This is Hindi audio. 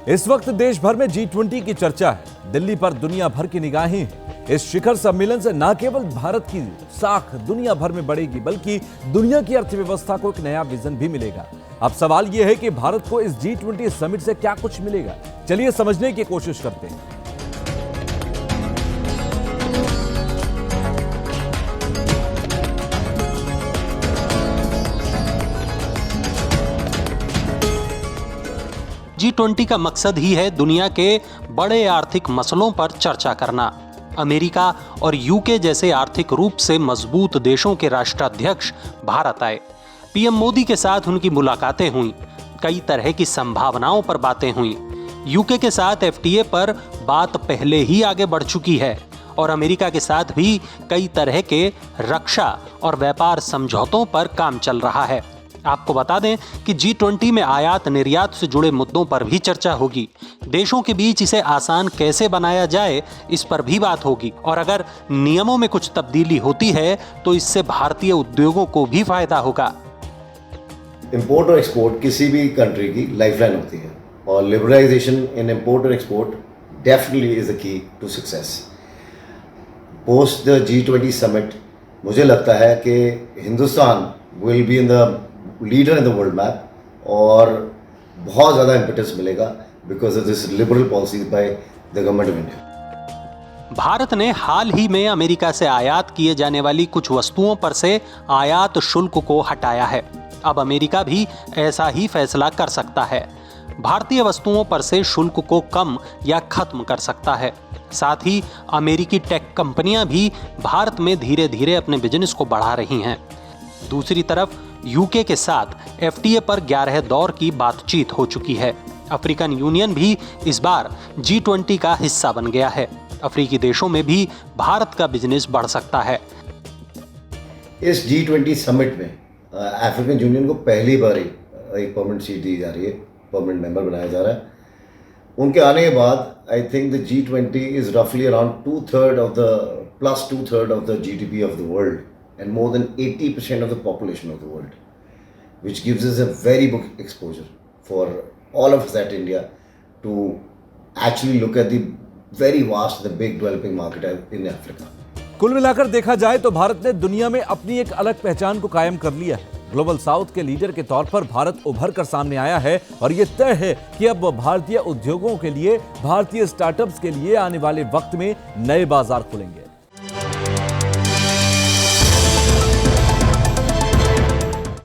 इस वक्त देश भर में G20 की चर्चा है। दिल्ली पर दुनिया भर की निगाहें हैं। इस शिखर सम्मेलन से न केवल भारत की साख दुनिया भर में बढ़ेगी, बल्कि दुनिया की अर्थव्यवस्था को एक नया विजन भी मिलेगा। अब सवाल यह है कि भारत को इस G20 समिट से क्या कुछ मिलेगा। चलिए समझने की कोशिश करते हैं। G20 का मकसद ही है दुनिया के बड़े आर्थिक मसलों पर चर्चा करना। अमेरिका और यूके जैसे आर्थिक रूप से मजबूत देशों के राष्ट्राध्यक्ष भारत आए। पीएम मोदी के साथ उनकी मुलाकातें हुई, कई तरह की संभावनाओं पर बातें हुई। यूके के साथ एफटीए पर बात पहले ही आगे बढ़ चुकी है और अमेरिका के साथ भी कई तरह के रक्षा और व्यापार समझौतों पर काम चल रहा है। आपको बता दें कि G20 में आयात निर्यात से जुड़े मुद्दों पर भी चर्चा होगी। देशों के बीच इसे आसान कैसे बनाया जाए, इस पर भी बात होगी। और अगर नियमों में कुछ तब्दीली होती है तो इससे भारतीय उद्योगों को भी फायदा होगा। इंपोर्ट और एक्सपोर्ट किसी भी कंट्री की लाइफलाइन होती है और लिबरलाइजेशन इन इंपोर्ट और export definitely is the key to success. Post the G20 summit मुझे लगता है कि Hindustan will be in the leader in the world map और बहुत ज़्यादा इम्पेटस मिलेगा because of this liberal policy by the government of India. Bharat ने हाल ही में अमेरिका से आयात किए जाने वाली कुछ वस्तुओं पर से आयात शुल्क को हटाया है। अब अमेरिका भी ऐसा ही फैसला कर सकता है। भारतीय वस्तुओं पर से शुल्क को कम या खत्म कर सकता है। साथ ही अमेरिकी टेक कंपनियां भी भारत में धीरे धीरे अपने बिजनेस को बढ़ा रही हैं। दूसरी तरफ यूके के साथ एफटीए पर 11 दौर की बातचीत हो चुकी है। अफ्रीकन यूनियन भी इस बार G20 का हिस्सा बन गया है। अफ्रीकी देशों में भी भारत का बिजनेस बढ़ सकता है। इस G20 समिट में अफ्रीकन यूनियन को पहली बार एक परमानेंट सीट दी जा रही है, परमानेंट मेंबर बनाया जा रहा है। उनके आने के बाद I think the G20 is रफली around 2/3 of the GDP of the world and more than 80% of the population of the world, which gives us a very big exposure for all of us at India to actually look at the very vast, the big developing market in Africa. कुल मिलाकर देखा जाए तो भारत ने दुनिया में अपनी एक अलग पहचान को कायम कर लिया है। ग्लोबल साउथ के लीडर के तौर पर भारत उभर कर सामने आया है और यह तय है कि अब भारतीय उद्योगों के लिए, भारतीय स्टार्टअप्स के लिए आने वाले वक्त में नए बाजार खुलेंगे।